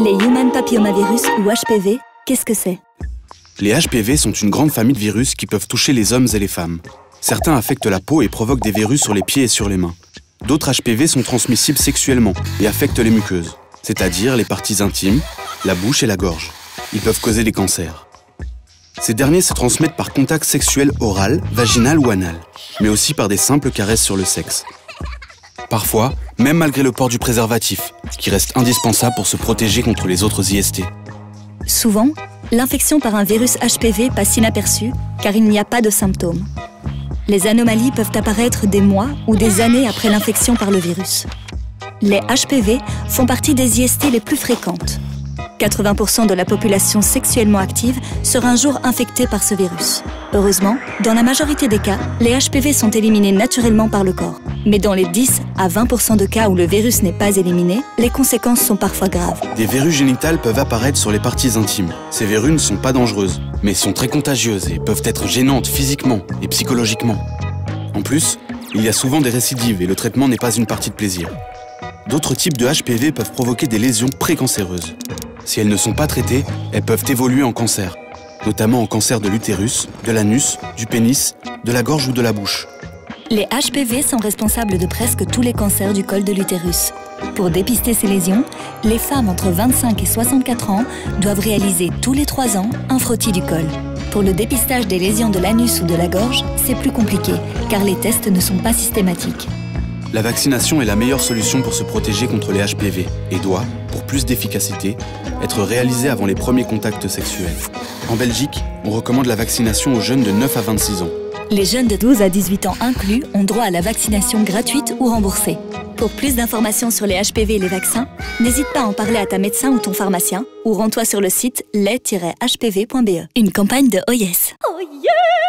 Les Human Papillomavirus ou HPV, qu'est-ce que c'est? Les HPV sont une grande famille de virus qui peuvent toucher les hommes et les femmes. Certains affectent la peau et provoquent des verrues sur les pieds et sur les mains. D'autres HPV sont transmissibles sexuellement et affectent les muqueuses, c'est-à-dire les parties intimes, la bouche et la gorge. Ils peuvent causer des cancers. Ces derniers se transmettent par contact sexuel oral, vaginal ou anal, mais aussi par des simples caresses sur le sexe. Parfois, même malgré le port du préservatif, qui reste indispensable pour se protéger contre les autres IST. Souvent, l'infection par un virus HPV passe inaperçue car il n'y a pas de symptômes. Les anomalies peuvent apparaître des mois ou des années après l'infection par le virus. Les HPV font partie des IST les plus fréquentes. 80% de la population sexuellement active sera un jour infectée par ce virus. Heureusement, dans la majorité des cas, les HPV sont éliminés naturellement par le corps. Mais dans les 10 à 20% de cas où le virus n'est pas éliminé, les conséquences sont parfois graves. Des verrues génitales peuvent apparaître sur les parties intimes. Ces verrues ne sont pas dangereuses, mais sont très contagieuses et peuvent être gênantes physiquement et psychologiquement. En plus, il y a souvent des récidives et le traitement n'est pas une partie de plaisir. D'autres types de HPV peuvent provoquer des lésions précancéreuses. Si elles ne sont pas traitées, elles peuvent évoluer en cancer, notamment en cancer de l'utérus, de l'anus, du pénis, de la gorge ou de la bouche. Les HPV sont responsables de presque tous les cancers du col de l'utérus. Pour dépister ces lésions, les femmes entre 25 et 64 ans doivent réaliser tous les 3 ans un frottis du col. Pour le dépistage des lésions de l'anus ou de la gorge, c'est plus compliqué, car les tests ne sont pas systématiques. La vaccination est la meilleure solution pour se protéger contre les HPV et doit, pour plus d'efficacité, être réalisée avant les premiers contacts sexuels. En Belgique, on recommande la vaccination aux jeunes de 9 à 26 ans. Les jeunes de 12 à 18 ans inclus ont droit à la vaccination gratuite ou remboursée. Pour plus d'informations sur les HPV et les vaccins, n'hésite pas à en parler à ta médecin ou ton pharmacien ou rends-toi sur le site lait-hpv.be. Une campagne de OIS. Oh yeah!